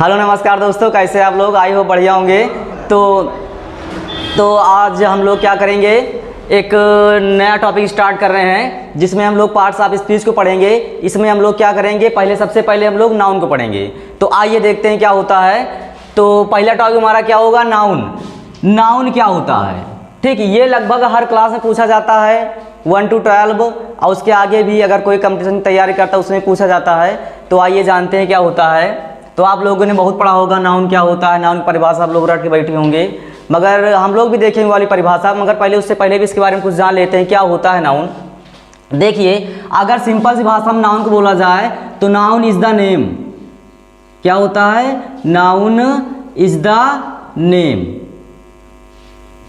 Hello नमस्कार दोस्तों, कैसे आप लोग? आई हो बढ़िया होंगे। तो आज हम लोग क्या करेंगे, एक नया टॉपिक स्टार्ट कर रहे हैं जिसमें हम लोग पार्ट्स ऑफ स्पीच को पढ़ेंगे। इसमें हम लोग क्या करेंगे, सबसे पहले हम लोग नाउन को पढ़ेंगे। तो आइए देखते हैं क्या होता है। तो पहला टॉपिक हमारा क्या होगा, नाउन। नाउन क्या होता है, ठीक। ये लगभग हर क्लास में पूछा जाता है 1 to 12, और उसके आगे भी अगर कोई कंपटीशन की तैयारी करता है उसमें पूछा जाता है। तो आइए जानते हैं क्या होता है। तो आप लोगों ने बहुत पढ़ा होगा नाउन क्या होता है, नाउन की परिभाषा आप लोग रट के बैठे होंगे, मगर हम लोग भी देखेंगे वाली परिभाषा, मगर उससे पहले भी इसके बारे में कुछ जान लेते हैं क्या होता है नाउन। देखिए, अगर सिंपल सी भाषा में नाउन को बोला जाए तो नाउन इज द नेम। क्या होता है, नाउन इज द नेम,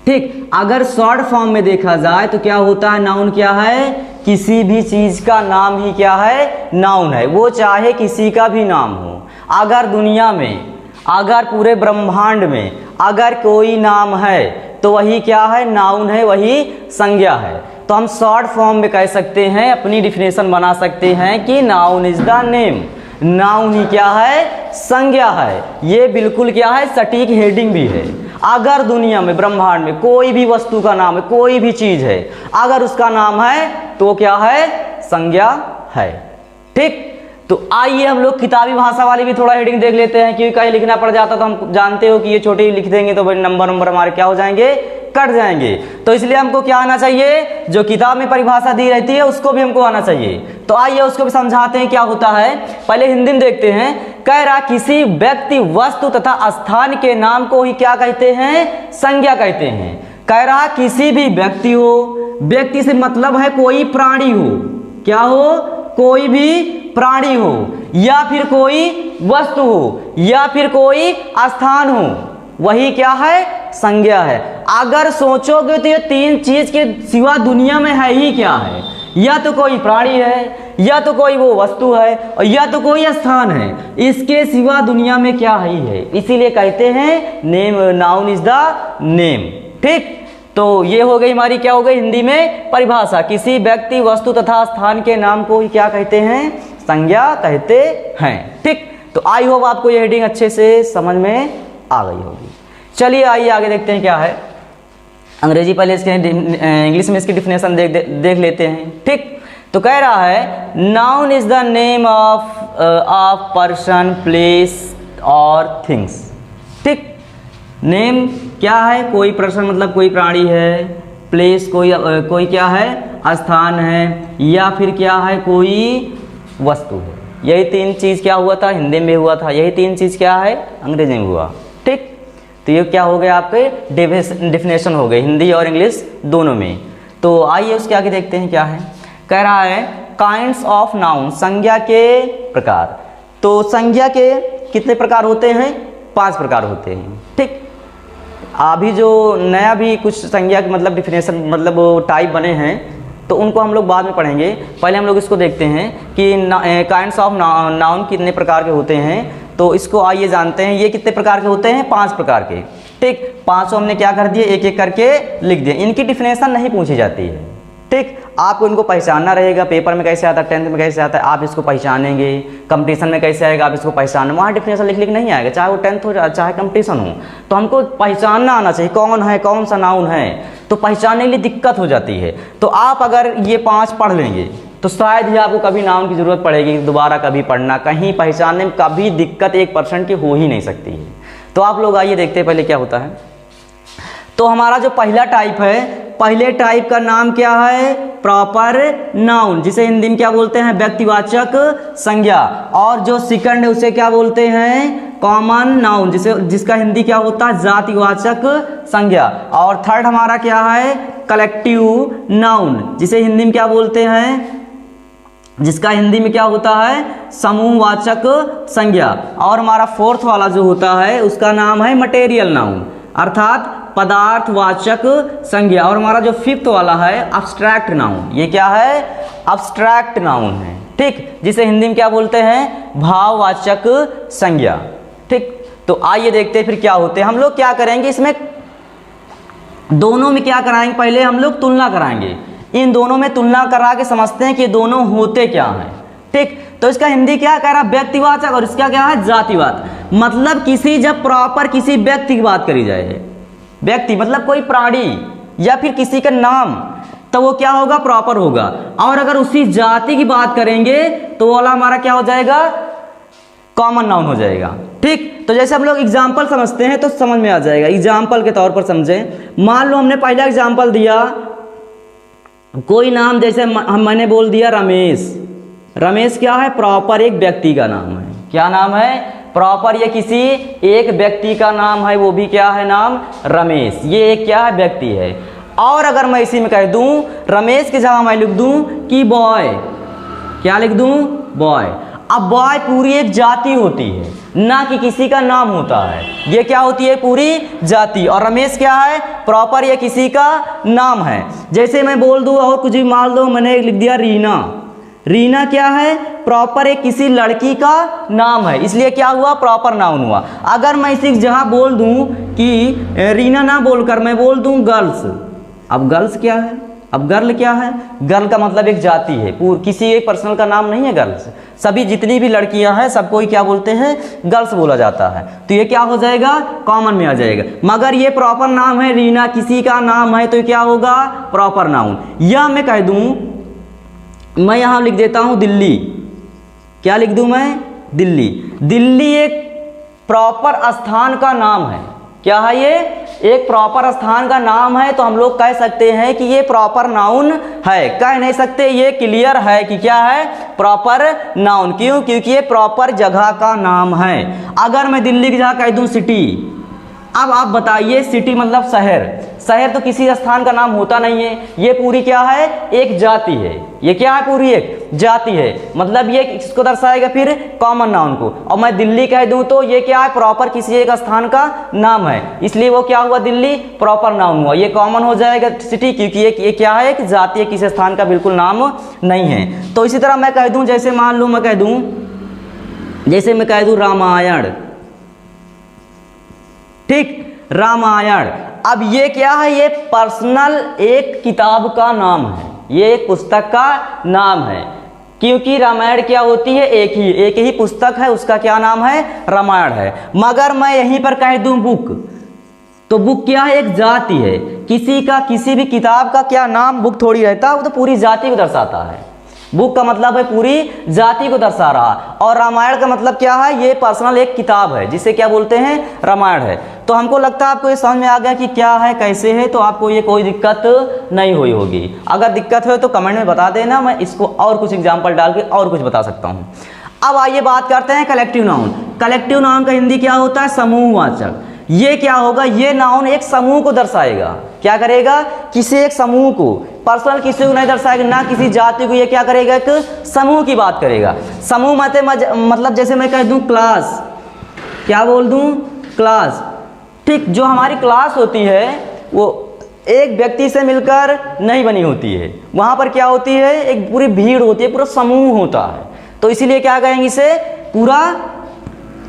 ठीक। अगर शॉर्ट फॉर्म में देखा जाए तो क्या होता है, नाउन क्या है, किसी भी चीज का नाम ही क्या है, नाउन है। वो चाहे किसी का भी नाम हो। अगर दुनिया में, अगर पूरे ब्रह्मांड में अगर कोई नाम है तो वही क्या है, नाउन है, वही संज्ञा है। तो हम शॉर्ट फॉर्म में कह सकते हैं, अपनी डिफिनेशन बना सकते हैं कि noun is the name. Noun ही क्या है, संज्ञा है। ये बिल्कुल क्या है, सटीक हेडिंग भी है। अगर दुनिया में, ब्रह्मांड में कोई भी वस्तु का नाम है, कोई भी चीज है, अगर उसका नाम है तो क्या है, संज्ञा है, ठीक। तो आइए हम लोग किताबी भाषा वाली भी थोड़ा हेडिंग देख लेते हैं, क्योंकि कहीं लिखना पड़ जाता तो हम जानते हो कि ये छोटे लिख देंगे तो नंबर हमारे क्या हो जाएंगे, कट जाएंगे। तो इसलिए हमको क्या आना चाहिए, जो किताब में परिभाषा दी रहती है उसको भी हमको आना चाहिए। तो आइए उसको भी समझाते हैं क्या होता है। पहले हिंदी में देखते हैं। कह रहा, किसी व्यक्ति, वस्तु तथा स्थान के नाम को ही क्या कहते हैं, संज्ञा कहते हैं। कह रहा, किसी भी व्यक्ति हो, व्यक्ति से मतलब है कोई प्राणी हो, क्या हो, कोई भी प्राणी हो, या फिर कोई वस्तु हो, या फिर कोई स्थान हो, वही क्या है, संज्ञा है। अगर सोचोगे तो ये तीन चीज के सिवा दुनिया में है ही क्या है, या तो कोई प्राणी है, या तो कोई वो वस्तु है, और या तो कोई स्थान है। इसके सिवा दुनिया में क्या है। इसीलिए कहते हैं name, noun is the name, ठीक। तो ये हो गई हमारी, क्या हो गई हिंदी में परिभाषा। किसी व्यक्ति, वस्तु तथा स्थान के नाम को ही क्या कहते हैं, संज्ञा कहते हैं, ठीक। तो आई होप आपको ये हेडिंग अच्छे से समझ में आ गई होगी। चलिए आइए आगे देखते हैं क्या है। अंग्रेजी पहले इसके, इंग्लिश में इसकी डिफिनेशन देख लेते हैं, ठीक। तो कह रहा है, noun is the name of person, place और थिंग्स, ठीक। नेम क्या है, कोई पर्सन मतलब कोई प्राणी है, प्लेस कोई क्या है, स्थान है, या फिर क्या है, कोई वस्तु है। यही तीन चीज क्या हुआ था, हिंदी में हुआ था। यही तीन चीज क्या है, अंग्रेजी में हुआ, ठीक। तो ये क्या हो गया, आपके डेफिनेशन हो गए हिंदी और इंग्लिश दोनों में। तो आइए उसके आगे देखते हैं क्या है। कह रहा है, काइंड्स ऑफ नाउन, संज्ञा के प्रकार। तो संज्ञा के कितने प्रकार होते हैं, 5 प्रकार होते हैं, ठीक। अभी जो नया भी कुछ संज्ञा के मतलब डिफिनेशन मतलब टाइप बने हैं तो उनको हम लोग बाद में पढ़ेंगे। पहले हम लोग इसको देखते हैं कि काइंड्स ऑफ नाउन कितने प्रकार के होते हैं। तो इसको आइए जानते हैं। ये कितने प्रकार के होते हैं, 5 प्रकार के, ठीक। 5 हमने क्या कर दिए, एक एक करके लिख दिए। इनकी डिफिनेशन नहीं पूछी जाती है, ठीक। आपको इनको पहचानना रहेगा। पेपर में कैसे आता है, 10th में कैसे आता है, आप इसको पहचानेंगे। कंपटीशन में कैसे आएगा, आप इसको पहचानना। वहाँ डिफिनेशन लिख नहीं आएगा, चाहे वो 10th हो चाहे कंपटीशन हो। तो हमको पहचानना आना चाहिए कौन है, कौन सा नाउन है। तो पहचानने के लिए दिक्कत हो जाती है। तो आप अगर ये 5 पढ़ लेंगे तो शायद ही आपको कभी नाउन की जरूरत पड़ेगी दोबारा कभी पढ़ना। कहीं पहचानने में कभी दिक्कत 1% की हो ही नहीं सकती है। तो आप लोग आइए देखते हैं पहले क्या होता है। तो हमारा जो पहला टाइप है, पहले टाइप का नाम क्या है, प्रॉपर नाउन, जिसे हिंदी में क्या बोलते हैं, व्यक्तिवाचक संज्ञा। और जो सेकंड है उसे क्या बोलते हैं, कॉमन नाउन, जिसका हिंदी क्या होता है, जातिवाचक संज्ञा। और थर्ड हमारा क्या है, कलेक्टिव नाउन, जिसे हिंदी में क्या बोलते हैं, जिसका हिंदी में क्या होता है, समूहवाचक संज्ञा। और हमारा फोर्थ वाला जो होता है उसका नाम है मटेरियल नाउन, अर्थात पदार्थवाचक संज्ञा। और हमारा जो 5th वाला है अब्स्ट्रैक्ट नाउन, ये क्या है, अब्स्ट्रैक्ट नाउन है, ठीक। जिसे हिंदी में क्या बोलते हैं, भाववाचक संज्ञा, ठीक। तो आइए देखते हैं फिर क्या होते हैं। हम लोग क्या करेंगे इसमें, दोनों में क्या कराएंगे, पहले हम लोग तुलना कराएंगे। इन दोनों में तुलना करा के समझते हैं कि दोनों होते क्या हैं। ठीक, तो इसका हिंदी क्या कह रहा है, व्यक्तिवाचक, और इसका क्या है, जातिवाचक। मतलब किसी जब प्रॉपर किसी व्यक्ति की बात करी जाए, व्यक्ति मतलब कोई प्राणी या फिर किसी का नाम, तो वो क्या होगा, प्रॉपर होगा। और अगर उसी जाति की बात करेंगे तो वो वाला हमारा क्या हो जाएगा, कॉमन नाउन हो जाएगा। ठीक, तो जैसे हम लोग एग्जाम्पल समझते हैं तो समझ में आ जाएगा। एग्जाम्पल के तौर पर समझें, मान लो हमने पहला एग्जाम्पल दिया, कोई नाम, जैसे मैंने बोल दिया रमेश। रमेश क्या है, प्रॉपर एक व्यक्ति का नाम है। क्या नाम है, प्रॉपर ये किसी एक व्यक्ति का नाम है, वो भी क्या है, नाम रमेश। ये एक क्या है, व्यक्ति है। और अगर मैं इसी में कह दूं, रमेश की जगह मैं लिख दूं कि बॉय, क्या लिख दूं, बॉय। अब बॉय पूरी एक जाति होती है, ना कि किसी का नाम होता है। ये क्या होती है, पूरी जाति। और रमेश क्या है, प्रॉपर ये किसी का नाम है। जैसे मैं बोल दूं और कुछ भी मान लो, मैंने लिख दिया रीना। रीना क्या है, प्रॉपर एक किसी लड़की का नाम है, इसलिए क्या हुआ, प्रॉपर नाउन हुआ। अगर मैं इसी जगह बोल दूं कि रीना ना बोलकर मैं बोल दूं गर्ल्स, अब गर्ल्स क्या है, अब गर्ल क्या है, गर्ल का मतलब एक जाति है, किसी एक पर्सनल का नाम नहीं है गर्ल्स। सभी जितनी भी लड़कियां हैं सबको ही क्या बोलते हैं, गर्ल्स बोला जाता है। तो ये क्या हो जाएगा, कॉमन में आ जाएगा। मगर ये प्रॉपर नाम है, रीना किसी का नाम है, तो ये क्या होगा, प्रॉपर नाउन। या मैं कह दूं, मैं यहां लिख देता हूं दिल्ली। क्या लिख दूं मैं, दिल्ली। दिल्ली एक प्रॉपर स्थान का नाम है। क्या है, ये एक प्रॉपर स्थान का नाम है, तो हम लोग कह सकते हैं कि ये प्रॉपर नाउन है। कह नहीं सकते, ये क्लियर है कि क्या है, प्रॉपर नाउन। क्यों, क्योंकि ये प्रॉपर जगह का नाम है। अगर मैं दिल्ली की जगह कह दूं सिटी, अब आप बताइए, सिटी मतलब शहर। शहर तो किसी स्थान का नाम होता नहीं है, ये पूरी क्या है, एक जाति है। ये क्या है, पूरी एक जाति है। मतलब ये किसको दर्शाएगा, फिर कॉमन नाउन को। और मैं दिल्ली कह दूं तो ये क्या है, प्रॉपर किसी एक स्थान का नाम है, इसलिए वो क्या हुआ, दिल्ली प्रॉपर नाउन हुआ। ये कॉमन हो जाएगा सिटी, क्योंकि ये क्या है, एक जाति है, किसी स्थान का बिल्कुल नाम नहीं है। तो इसी तरह मैं कह दूं, जैसे मान लो मैं कह दूं, जैसे मैं कह दूं रामायण। ठीक, रामायण। अब ये क्या है, ये पर्सनल एक किताब का नाम है, ये एक पुस्तक का नाम है। क्योंकि रामायण क्या होती है, एक ही पुस्तक है, उसका क्या नाम है, रामायण है। मगर मैं यहीं पर कह दूं बुक, तो बुक क्या है, एक जाति है। किसी का, किसी भी किताब का क्या नाम बुक थोड़ी रहता है, वो तो पूरी जाति को दर्शाता है। बुक का मतलब है पूरी जाति को दर्शा रहा। और रामायण का मतलब क्या है, ये पर्सनल एक किताब है, जिसे क्या बोलते हैं, रामायण है। तो हमको लगता है आपको ये समझ में आ गया कि क्या है, कैसे है, तो आपको ये कोई दिक्कत नहीं हुई होगी। अगर दिक्कत हो तो कमेंट में बता देना, मैं इसको और कुछ एग्जाम्पल डाल के और कुछ बता सकता हूँ। अब आइए बात करते हैं कलेक्टिव नाउन। कलेक्टिव नाउन का हिंदी क्या होता है, समूहवाचक। ये क्या होगा, ये नाउन एक समूह को दर्शाएगा। क्या करेगा, किसी एक समूह को, पर्सनल किसी को नहीं दर्शाएगा, ना किसी जाति को। ये क्या करेगा, एक समूह की बात करेगा। समूह मतलब जैसे मैं कह दूं क्लास, क्या बोल दूं, क्लास। ठीक, जो हमारी क्लास होती है वो एक व्यक्ति से मिलकर नहीं बनी होती है, वहां पर क्या होती है, एक पूरी भीड़ होती है, पूरा समूह होता है। तो इसीलिए क्या कहेंगे, इसे पूरा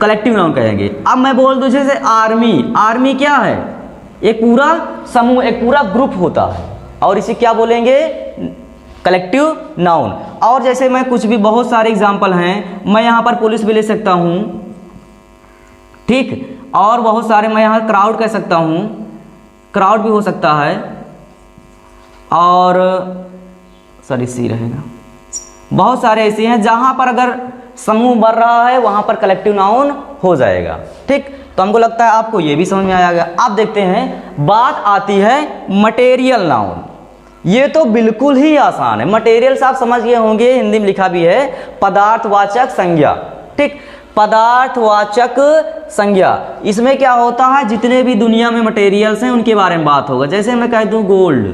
कलेक्टिव नाउन कहेंगे। अब मैं बोल दूं जैसे आर्मी। आर्मी क्या है, एक पूरा समूह, एक पूरा ग्रुप होता है, और इसे क्या बोलेंगे, कलेक्टिव नाउन। और जैसे मैं कुछ भी, बहुत सारे एग्जाम्पल हैं, मैं यहाँ पर पुलिस भी ले सकता हूँ। ठीक, और बहुत सारे, मैं यहाँ क्राउड कह सकता हूँ, क्राउड भी हो सकता है। और सॉरी सी रहेगा, बहुत सारे ऐसे हैं जहाँ पर अगर समूह बढ़ रहा है वहाँ पर कलेक्टिव नाउन हो जाएगा। ठीक, तो हमको लगता है आपको ये भी समझ में आएगा। अब देखते हैं, बात आती है मटेरियल नाउन। ये तो बिल्कुल ही आसान है। मटेरियल आप समझ गए होंगे, हिंदी में लिखा भी है, पदार्थवाचक संज्ञा। ठीक, पदार्थवाचक संज्ञा। इसमें क्या होता है, जितने भी दुनिया में मटेरियल्स हैं उनके बारे में बात होगा। जैसे मैं कह दूं गोल्ड,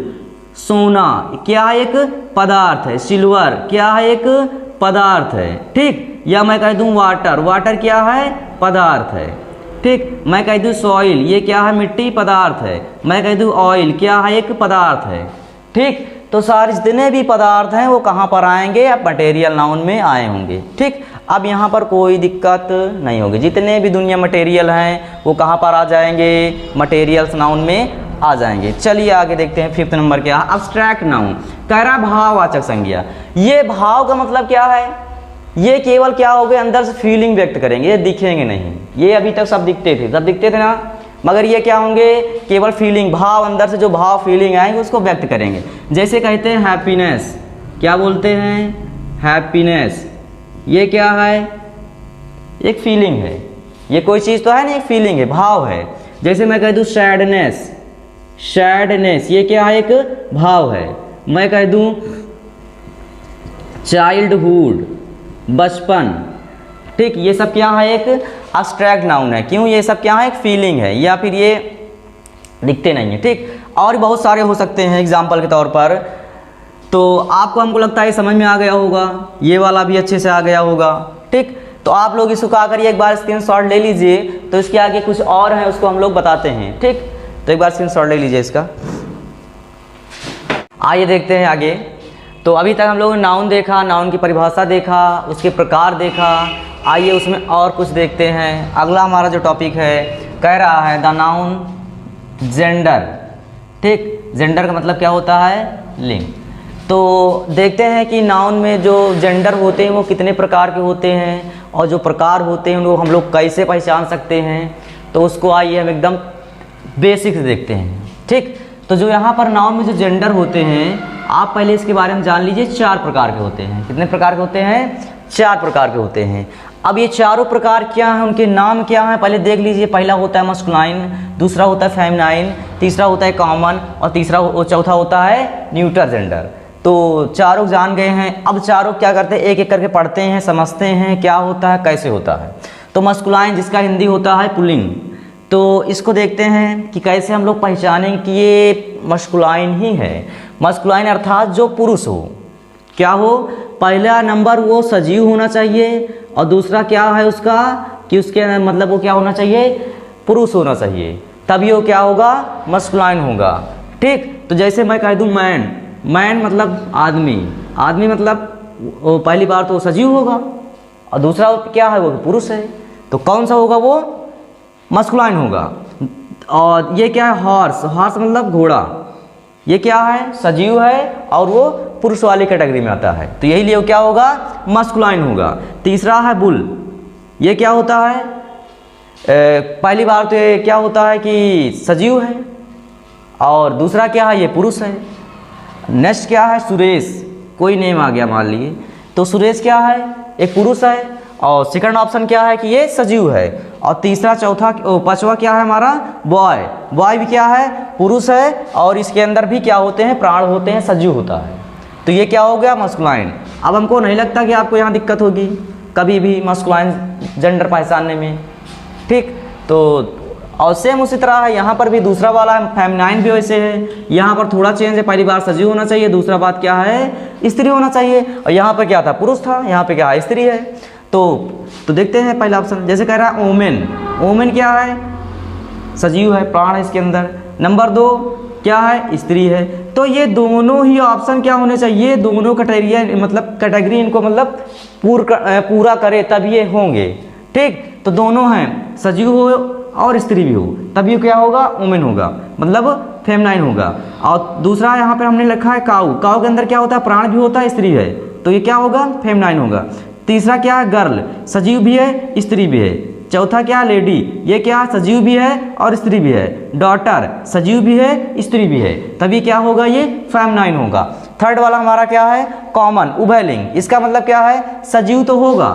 सोना क्या एक पदार्थ है, सिल्वर क्या है, एक पदार्थ है। ठीक, या मैं कह दूं वाटर, वाटर क्या है, पदार्थ है। ठीक, मैं कह दूं सॉइल, ये क्या है, मिट्टी, पदार्थ है। मैं कह दूं ऑयल, क्या है, एक पदार्थ है। ठीक, तो सारे जितने भी पदार्थ हैं वो कहाँ पर आएंगे, अब मटेरियल नाउन में आए होंगे। ठीक, अब यहाँ पर कोई दिक्कत नहीं होगी, जितने भी दुनिया मटेरियल हैं वो कहाँ पर आ जाएंगे, मटेरियल्स नाउन में आ जाएंगे। चलिए आगे देखते हैं, 5th नंबर क्या है, अब्स्ट्रैक्ट नाउन। कह रहा भाववाचक संज्ञा। ये भाव का मतलब क्या है, ये केवल क्या हो गए, अंदर से फीलिंग व्यक्त करेंगे, ये दिखेंगे नहीं। ये अभी तक सब दिखते थे, सब दिखते थे ना, मगर ये क्या होंगे, केवल फीलिंग, भाव, अंदर से जो भाव फीलिंग आएंगे उसको व्यक्त करेंगे। जैसे कहते हैं हैप्पीनेस, क्या बोलते हैं, हैप्पीनेस, ये क्या है, एक फीलिंग है, ये कोई चीज़ तो है नहीं, एक फीलिंग है, भाव है। जैसे मैं कह दूँ सैडनेस, सैडनेस ये क्या है, एक भाव है। मैं कह दूँ चाइल्डहुड, बचपन, ठीक, ये सब क्या है, एक एब्स्ट्रैक्ट नाउन है। क्यों, ये सब क्या है, एक फीलिंग है, या फिर ये दिखते नहीं है, ठीक। और बहुत सारे हो सकते हैं एग्जाम्पल के तौर पर। तो आपको, हमको लगता है समझ में आ गया होगा, ये वाला भी अच्छे से आ गया होगा, ठीक। तो आप लोग इसको क्या करिए, एक बार स्क्रीनशॉट ले लीजिए, तो इसके आगे कुछ और है उसको हम लोग बताते हैं, ठीक। तो एक बार स्क्रीनशॉट ले लीजिए इसका। आइए देखते हैं आगे। तो अभी तक हम लोगों ने नाउन देखा, नाउन की परिभाषा देखा, उसके प्रकार देखा। आइए उसमें और कुछ देखते हैं। अगला हमारा जो टॉपिक है, कह रहा है द नाउन जेंडर, ठीक। जेंडर का मतलब क्या होता है, लिंग। तो देखते हैं कि नाउन में जो जेंडर होते हैं वो कितने प्रकार के होते हैं, और जो प्रकार होते हैं उनको हम लोग कैसे पहचान सकते हैं। तो उसको आइए हम एकदम बेसिक से देखते हैं, ठीक। तो जो यहाँ पर नाउन में जो जेंडर होते हैं, आप पहले इसके बारे में जान लीजिए। 4 प्रकार के होते हैं। कितने प्रकार के होते हैं, 4 प्रकार के होते हैं। अब ये चारों प्रकार क्या हैं, उनके नाम क्या हैं, पहले देख लीजिए। पहला होता है मस्कुलाइन, दूसरा होता है फेमिनाइन, तीसरा होता है कॉमन, और चौथा होता है न्यूट्रल जेंडर। तो चारों जान गए हैं। अब चारों क्या करते हैं, एक एक करके पढ़ते हैं, समझते हैं क्या होता है, कैसे होता है। तो मस्कुलाइन, जिसका हिंदी होता है पुल्लिंग, तो इसको देखते हैं कि कैसे हम लोग पहचानें कि ये मस्कुलाइन ही है। मस्कुलाइन अर्थात जो पुरुष हो, क्या हो, पहला नंबर वो सजीव होना चाहिए, और दूसरा क्या है उसका, कि उसके मतलब वो क्या होना चाहिए, पुरुष होना चाहिए, तभी वो क्या होगा, मस्कुलाइन होगा, ठीक। तो जैसे मैं कह दूँ मैन, मैन मतलब आदमी, आदमी मतलब वो पहली बार तो सजीव होगा, और दूसरा क्या है, वो पुरुष है, तो कौन सा होगा, वो मस्कुलाइन होगा। और ये क्या है, हॉर्स, हॉर्स मतलब घोड़ा, ये क्या है, सजीव है, और वो पुरुष वाली कैटेगरी में आता है, तो यही लिए क्या होगा, मस्कुलाइन होगा। तीसरा है बुल, ये क्या होता है, पहली बार तो ये क्या होता है कि सजीव है, और दूसरा क्या है, ये पुरुष है। नेक्स्ट क्या है, सुरेश, कोई नेम आ गया मान लिए, तो सुरेश क्या है, एक पुरुष है, और सेकंड ऑप्शन क्या है कि ये सजीव है। और तीसरा, चौथा, पांचवा क्या है हमारा, बॉय, बॉय भी क्या है, पुरुष है, और इसके अंदर भी क्या होते हैं, प्राण होते हैं, सजीव होता है। तो ये क्या हो गया, मस्कुलाइन। अब हमको नहीं लगता कि आपको यहाँ दिक्कत होगी कभी भी मस्कुलाइन जेंडर पहचानने में, ठीक। तो और सेम उसी तरह है, यहाँ पर भी दूसरा वाला है, फेमिनाइन भी वैसे है। यहाँ पर थोड़ा चेंज है, पहली बार सजीव होना चाहिए, दूसरा बात क्या है, स्त्री होना चाहिए, और यहाँ पर क्या था, पुरुष था, यहाँ पे क्या है, स्त्री है। तो देखते हैं पहला ऑप्शन, जैसे कह रहा है ओमेन, ओमेन क्या है, सजीव है, प्राण है इसके अंदर। नंबर 2 क्या है, स्त्री है। तो ये दोनों ही ऑप्शन क्या होने चाहिए, दोनों कैटेगरी, मतलब कैटेगरी इनको मतलब पूरा करे तब ये होंगे, ठीक। तो दोनों हैं, सजीव हो और स्त्री भी हो, तब ये क्या होगा, वुमेन होगा, मतलब फेमिनाइन होगा। और दूसरा यहाँ पर हमने लिखा है काऊ, काऊ के अंदर क्या होता है, प्राण भी होता है, स्त्री है, तो ये क्या होगा, फेमिनाइन होगा। तीसरा क्या है, गर्ल, सजीव भी है, स्त्री भी है। चौथा क्या है, लेडी, ये क्या है, सजीव भी है और स्त्री भी है। डॉटर, सजीव भी है, स्त्री भी है, तभी क्या होगा, ये फेमिनाइन होगा। थर्ड वाला हमारा क्या है, कॉमन, उभयलिंग, इसका मतलब क्या है, सजीव तो होगा,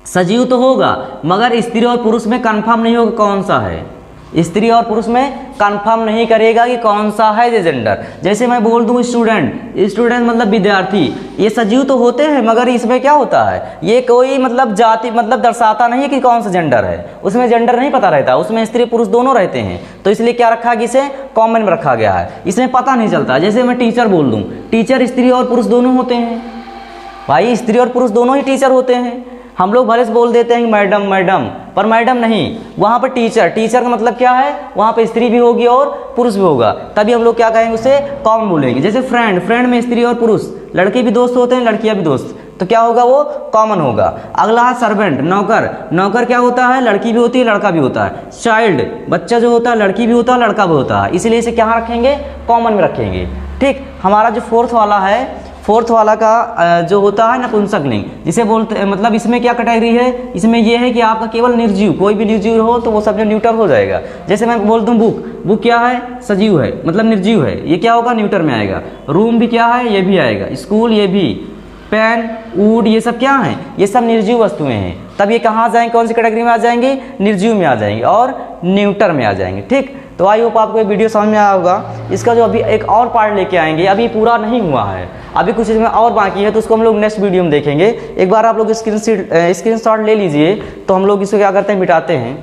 सजीव तो होगा, मगर स्त्री और पुरुष में कंफर्म नहीं होगा कौन सा है, स्त्री और पुरुष में कंफर्म नहीं करेगा कि कौन सा है ये जेंडर। जैसे मैं बोल दूं स्टूडेंट, स्टूडेंट मतलब विद्यार्थी, ये सजीव तो होते हैं, मगर इसमें क्या होता है, ये कोई मतलब जाति मतलब दर्शाता नहीं है कि कौन सा जेंडर है, उसमें जेंडर नहीं पता रहता, उसमें स्त्री पुरुष दोनों रहते हैं, तो इसलिए क्या रखा गया, इसे कॉमन में रखा गया है, इसमें पता नहीं चलता। जैसे मैं टीचर बोल दूँ, टीचर स्त्री और पुरुष दोनों होते हैं, भाई स्त्री और पुरुष दोनों ही टीचर होते हैं। हम लोग भले से बोल देते हैं मैडम मैडम, पर मैडम नहीं, वहाँ पर टीचर, टीचर का मतलब क्या है, वहाँ पर स्त्री भी होगी और पुरुष भी होगा, तभी हम लोग क्या कहेंगे, उसे कॉमन बोलेंगे। जैसे फ्रेंड, फ्रेंड में स्त्री और पुरुष, लड़के भी दोस्त होते हैं, लड़कियाँ भी दोस्त, तो क्या होगा, वो कॉमन होगा। अगला है सर्वेंट, नौकर, नौकर क्या होता है, लड़की भी होती है, लड़का भी होता है। चाइल्ड, बच्चा जो होता है, लड़की भी होता है, लड़का भी होता है, इसलिए इसे क्या रखेंगे, कॉमन में रखेंगे, ठीक। हमारा जो फोर्थ वाला है, फोर्थ वाला का जो होता है नपुंसक लिंग, जिसे बोलते मतलब इसमें क्या कैटेगरी है, इसमें ये है कि आपका केवल निर्जीव, कोई भी निर्जीव हो तो वो सब्जेक्ट न्यूटर हो जाएगा। जैसे मैं बोल दूँ बुक, बुक क्या है, सजीव है, मतलब निर्जीव है, ये क्या होगा, न्यूटर में आएगा। रूम भी क्या है, ये भी आएगा। स्कूल ये भी, पेन, वुड, ये सब क्या हैं, ये सब निर्जीव वस्तुएं हैं। तब ये कहाँ आ जाएंगे, कौन सी कैटेगरी में आ जाएंगे, निर्जीव में आ जाएंगे और न्यूटर में आ जाएंगे। ठीक, तो आई होप आपको ये वीडियो समझ में आया होगा। इसका जो अभी एक और पार्ट लेके आएंगे, अभी पूरा नहीं हुआ है, अभी कुछ इसमें और बाकी है, तो उसको हम लोग नेक्स्ट वीडियो में देखेंगे। एक बार आप लोग स्क्रीनशॉट ले लीजिए, तो हम लोग इसको क्या करते हैं, मिटाते हैं।